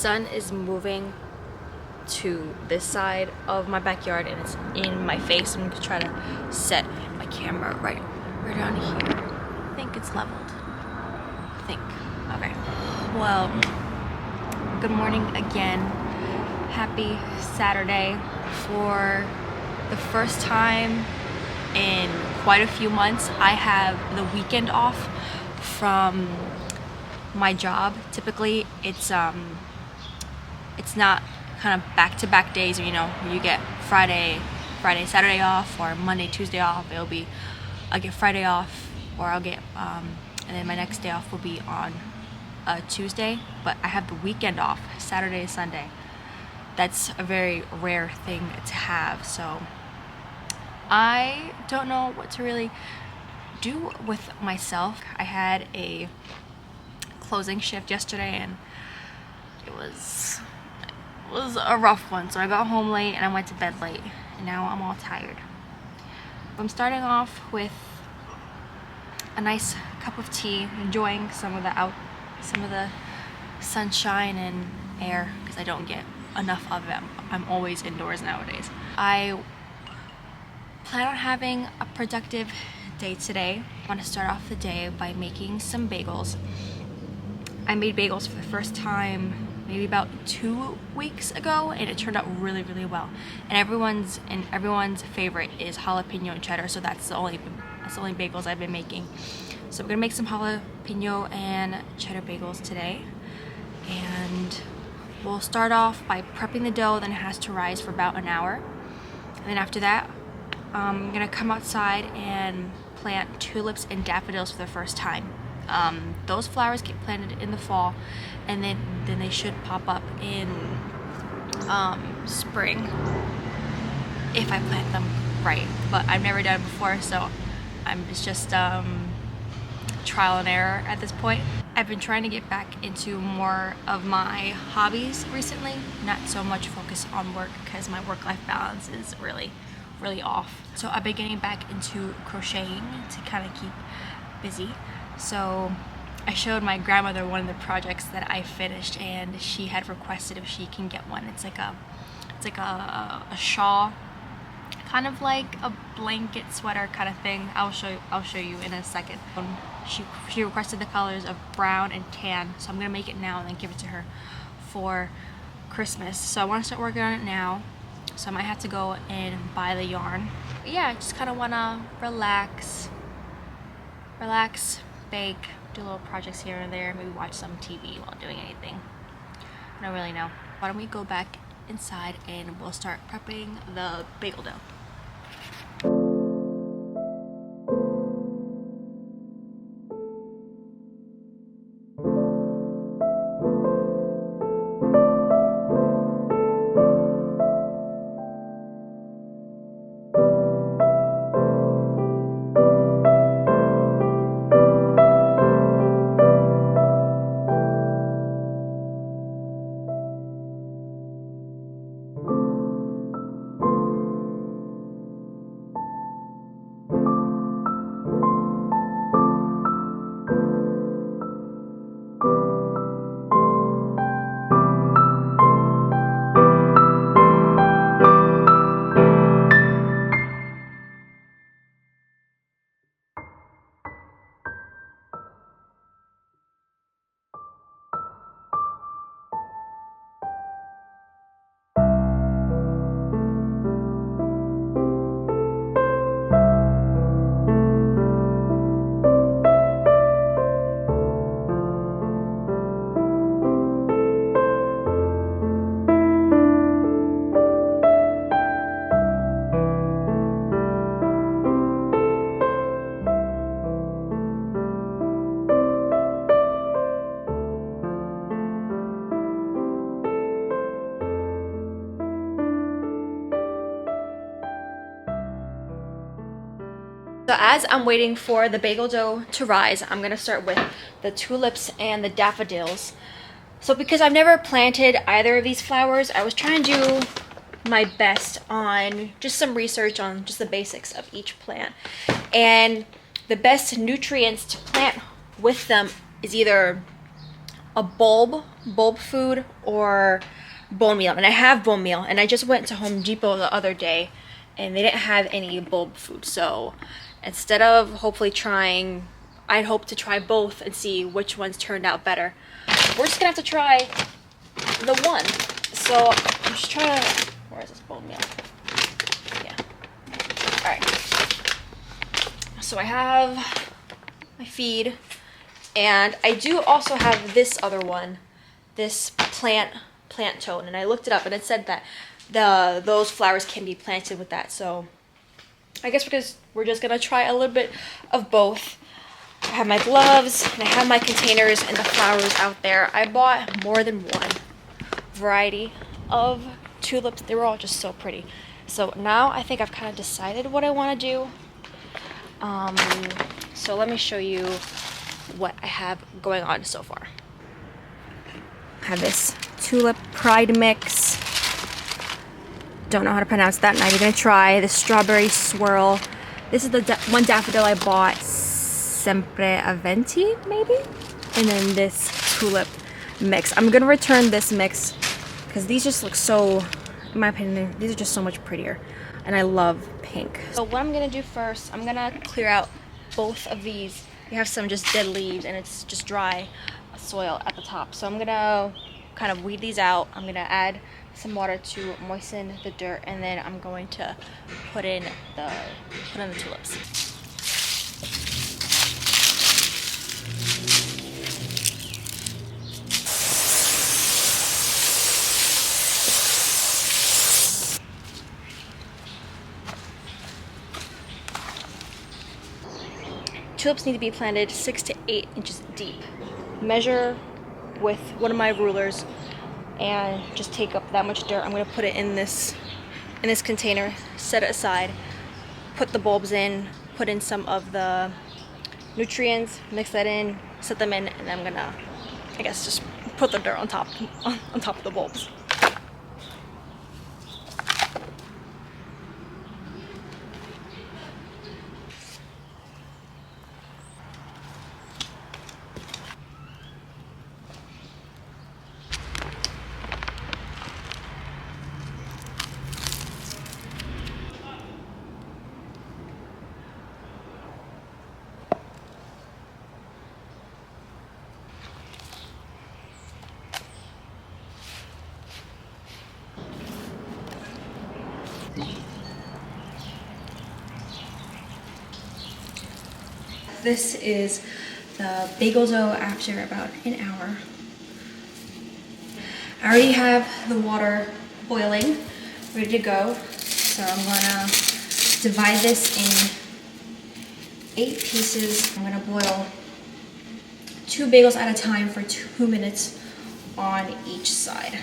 sun is moving to this side of my backyard and it's in my face. I'm gonna try to set my camera right down here. I think it's leveled. I think. Okay. Well, good morning again. Happy Saturday. For the first time in quite a few months, I have the weekend off from my job. Typically, it's not kind of back-to-back days, you know, you get Friday, Saturday off, or Monday, Tuesday off. I'll get Friday off, or I'll get, and then my next day off will be on Tuesday. But I have the weekend off, Saturday, Sunday. That's a very rare thing to have. So I don't know what to really do with myself. I had a closing shift yesterday, and it was a rough one. So I got home late and I went to bed late, and now I'm all tired. I'm starting off with a nice cup of tea, enjoying some of the sunshine and air, because I don't get enough of it. I'm always indoors nowadays. I plan on having a productive day today. I want to start off the day by making some bagels. I made bagels for the first time maybe about 2 weeks ago, and it turned out really well. And everyone's favorite is jalapeno and cheddar, so that's the only bagels I've been making. So we're gonna make some jalapeno and cheddar bagels today, and we'll start off by prepping the dough. Then it has to rise for about an hour, and then after that I'm gonna come outside and plant tulips and daffodils for the first time. Those flowers get planted in the fall, and then they should pop up in spring if I plant them right. But I've never done it before, so it's just trial and error at this point. I've been trying to get back into more of my hobbies recently, not so much focus on work, because my work-life balance is really off. So I've been getting back into crocheting to kind of keep busy. So I showed my grandmother one of the projects that I finished, and she had requested if she can get one. It's like a shawl, kind of like a blanket sweater kind of thing. I'll show you in a second. She requested the colors of brown and tan, so I'm gonna make it now and then give it to her for Christmas. So I want to start working on it now, so I might have to go and buy the yarn. But yeah, I just kind of want to relax, bake, do little projects here and there, maybe watch some TV while doing anything. I don't really know. Why don't we go back inside and we'll start prepping the bagel dough. So as I'm waiting for the bagel dough to rise, I'm gonna start with the tulips and the daffodils. So because I've never planted either of these flowers, I was trying to do my best on just some research on just the basics of each plant. And the best nutrients to plant with them is either a bulb food or bone meal. And I have bone meal, and I just went to Home Depot the other day and they didn't have any bulb food. So instead of hopefully trying, I'd hope to try both and see which ones turned out better. We're just gonna have to try the one. So I'm just trying to, where is this bone meal? Yeah. All right. So I have my feed, and I do also have this other one, this plant tone, and I looked it up and it said that those flowers can be planted with that. So I guess we're just gonna try a little bit of both. I have my gloves and I have my containers and the flowers out there. I bought more than one variety of tulips. They were all just so pretty. So now I think I've kind of decided what I want to do. So let me show you what I have going on so far. I have this tulip pride mix. Don't know how to pronounce that, not even gonna try. The strawberry swirl. This is the one daffodil I bought, Sempre Aventi maybe? And then this tulip mix. I'm gonna return this mix because these just look so, in my opinion, these are just so much prettier. And I love pink. So what I'm gonna do first, I'm gonna clear out both of these. We have some just dead leaves and it's just dry soil at the top. So I'm gonna kind of weed these out. I'm gonna add some water to moisten the dirt, and then I'm going to put in the tulips. Tulips need to be planted 6 to 8 inches deep. Measure with one of my rulers and just take up that much dirt. I'm going to put it in this container, set it aside, put the bulbs in, put in some of the nutrients, mix that in, set them in, and then I'm going to, I guess, just put the dirt on top of the bulbs. This is the bagels after about an hour. I already have the water boiling, ready to go. So I'm gonna divide this in 8 pieces. I'm gonna boil 2 bagels at a time for 2 minutes on each side.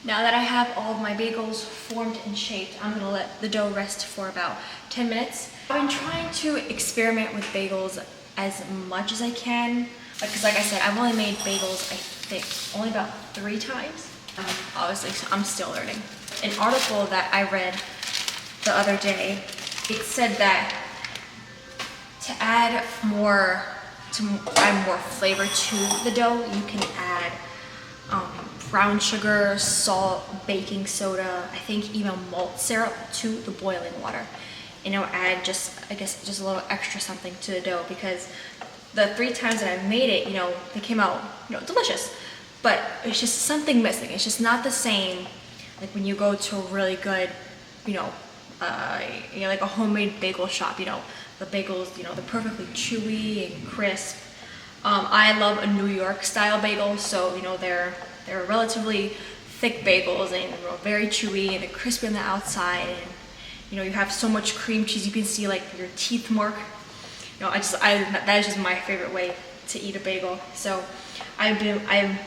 Now that I have all of my bagels formed and shaped, I'm gonna let the dough rest for about 10 minutes. I've been trying to experiment with bagels as much as I can. Because like I said, I've only made bagels, I think, only about 3 times. Obviously, I'm still learning. An article that I read the other day, it said that to add more flavor to the dough, you can add brown sugar, salt, baking soda, I think even malt syrup to the boiling water. And it'll add just a little extra something to the dough, because the 3 times that I made it, they came out, delicious. But it's just something missing. It's just not the same like when you go to a really good, like a homemade bagel shop, the bagels, they're perfectly chewy and crisp. I love a New York style bagel, so you know they're relatively thick bagels and very chewy and they're crispy on the outside, and you know you have so much cream cheese you can see like your teeth mark. You know, that is just my favorite way to eat a bagel. So I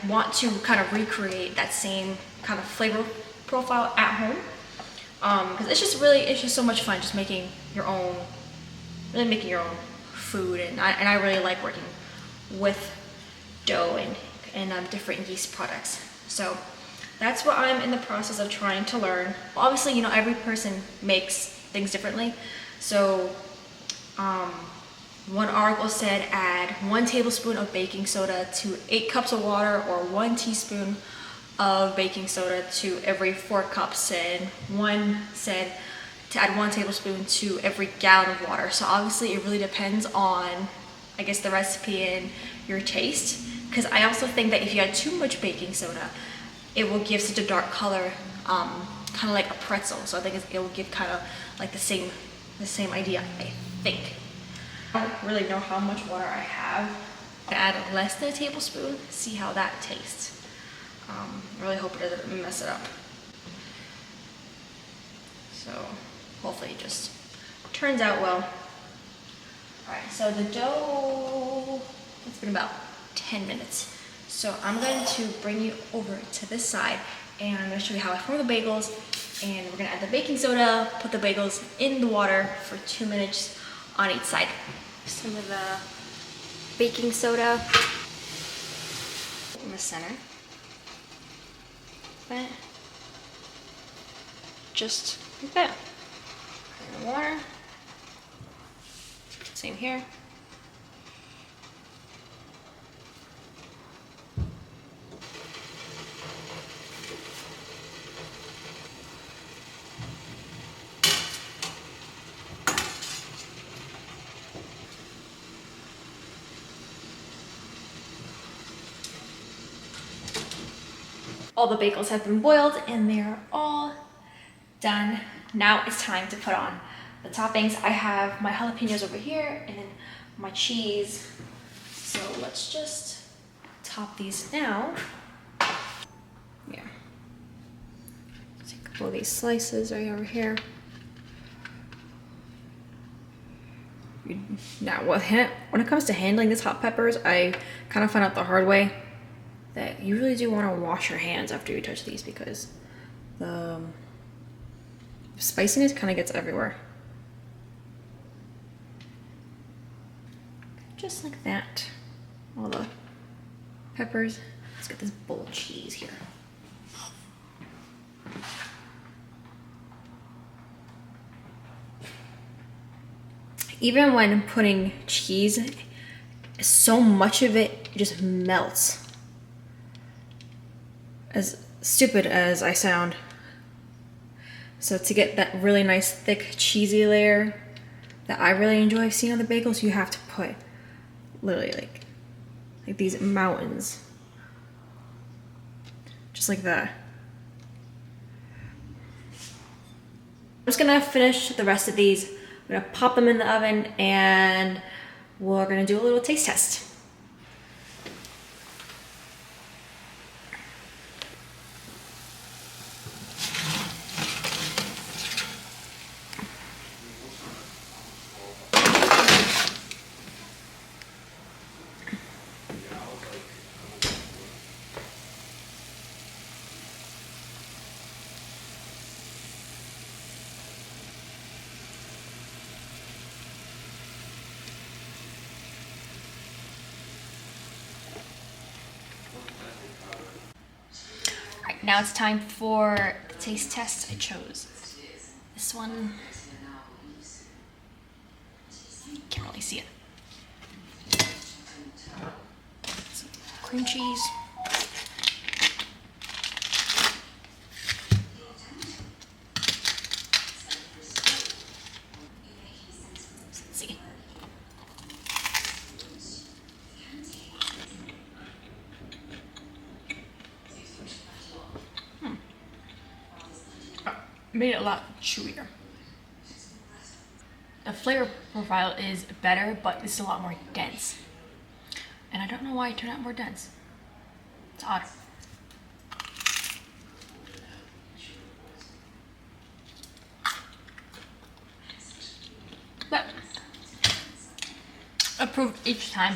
want to kind of recreate that same kind of flavor profile at home, because it's just so much fun just making your own food, and I really like working with dough and different yeast products. So that's what I'm in the process of trying to learn. Obviously, you know, every person makes things differently. So one article said add 1 tablespoon of baking soda to 8 cups of water, or 1 teaspoon of baking soda to every 4 cups, and one said to add 1 tablespoon to every gallon of water. So obviously it really depends on, I guess, the recipe and your taste, because I also think that if you add too much baking soda, it will give such a dark color, kind of like a pretzel. So I think it will give kind of like the same idea, I think. I don't really know how much water I have. I add less than a tablespoon, see how that tastes. I really hope it doesn't mess it up. So hopefully it just turns out well. Alright, so the dough, it's been about 10 minutes. So I'm going to bring you over to this side and I'm going to show you how I form the bagels, and we're going to add the baking soda, put the bagels in the water for 2 minutes on each side. Some of the baking soda in the center. But just like that. And the water. Same here. All the bagels have been boiled and they're all done. Now it's time to put on the toppings. I have my jalapenos over here and then my cheese. So let's just top these now. Yeah. Take a couple of these slices right over here. Now, when it comes to handling these hot peppers, I kind of found out the hard way that you really do want to wash your hands after you touch these, because the spiciness kind of gets everywhere. Just like that. All the peppers. Let's get this bowl of cheese here. Even when putting cheese, so much of it just melts. As stupid as I sound. So to get that really nice thick cheesy layer that I really enjoy seeing on the bagels, you have to put literally like these mountains. Just like that. I'm just gonna finish the rest of these. I'm gonna pop them in the oven and we're gonna do a little taste test. Now it's time for the taste test. I chose this one. Can't really see it. Some cream cheese. Let's see. Made it a lot chewier. The flavor profile is better, but it's a lot more dense. And I don't know why it turned out more dense. It's odd. But approved each time.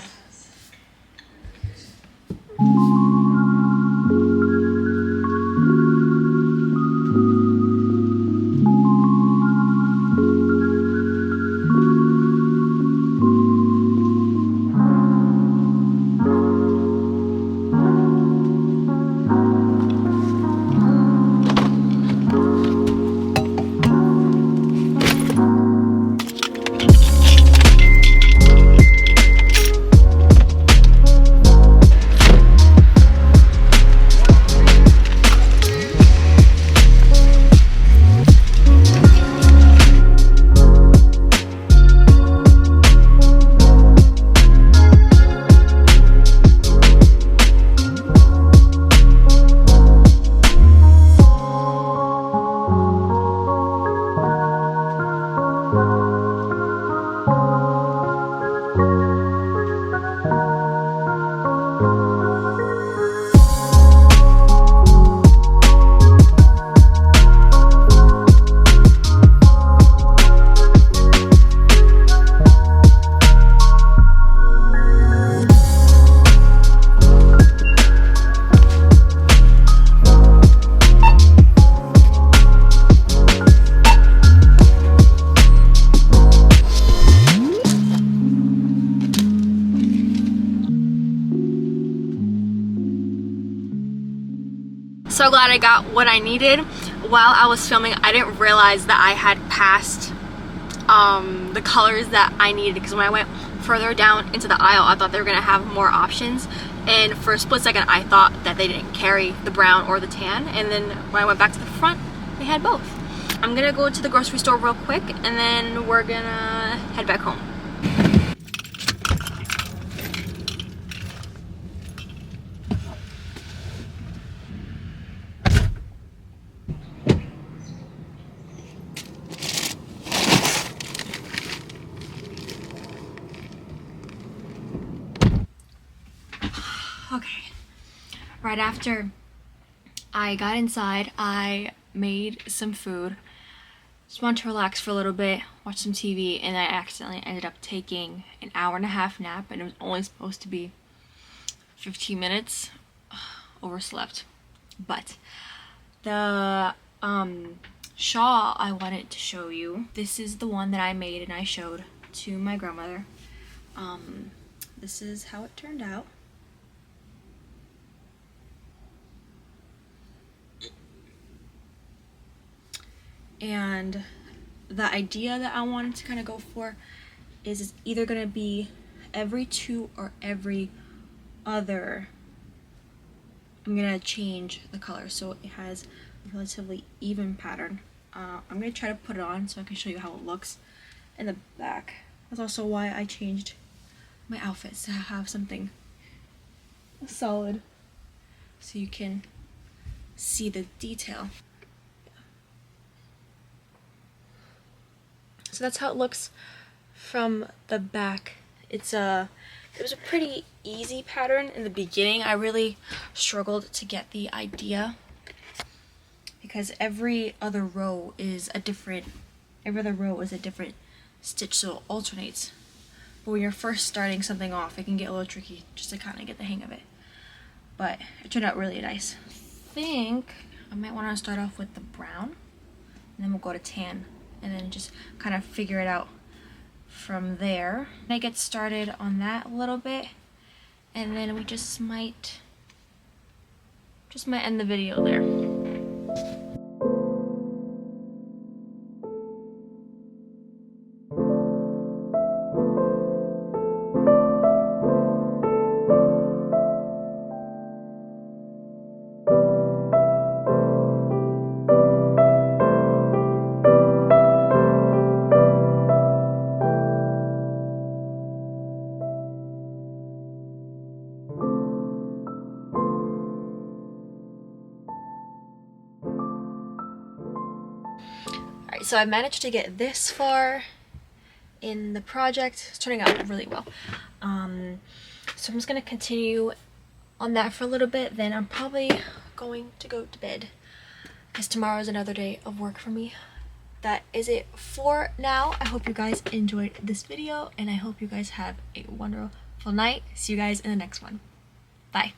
So glad I got what I needed. While I was filming, I didn't realize that I had passed the colors that I needed, because when I went further down into the aisle, I thought they were gonna have more options, and for a split second I thought that they didn't carry the brown or the tan, and then when I went back to the front, they had both. I'm gonna go to the grocery store real quick, and then we're gonna head back home. Okay, right after I got inside, I made some food. Just wanted to relax for a little bit, watch some TV, and I accidentally ended up taking an hour-and-a-half nap, and it was only supposed to be 15 minutes. Overslept. But the shawl I wanted to show you, this is the one that I made and I showed to my grandmother. This is how it turned out. And the idea that I wanted to kind of go for is it's either going to be every 2 or every other. I'm going to change the color so it has a relatively even pattern. I'm going to try to put it on so I can show you how it looks in the back. That's also why I changed my outfits, to have something solid so you can see the detail. So that's how it looks from the back. It was a pretty easy pattern in the beginning. I really struggled to get the idea because every other row is a different stitch, so it alternates. But when you're first starting something off, it can get a little tricky just to kind of get the hang of it. But it turned out really nice. I think I might want to start off with the brown, and then we'll go to tan, and then just kind of figure it out from there. I get started on that a little bit, and then we just might end the video there. Alright, so I managed to get this far in the project. It's turning out really well. So I'm just gonna continue on that for a little bit, then I'm probably going to go to bed because tomorrow is another day of work for me. That is it for now. I hope you guys enjoyed this video, and I hope you guys have a wonderful night. See you guys in the next one. Bye.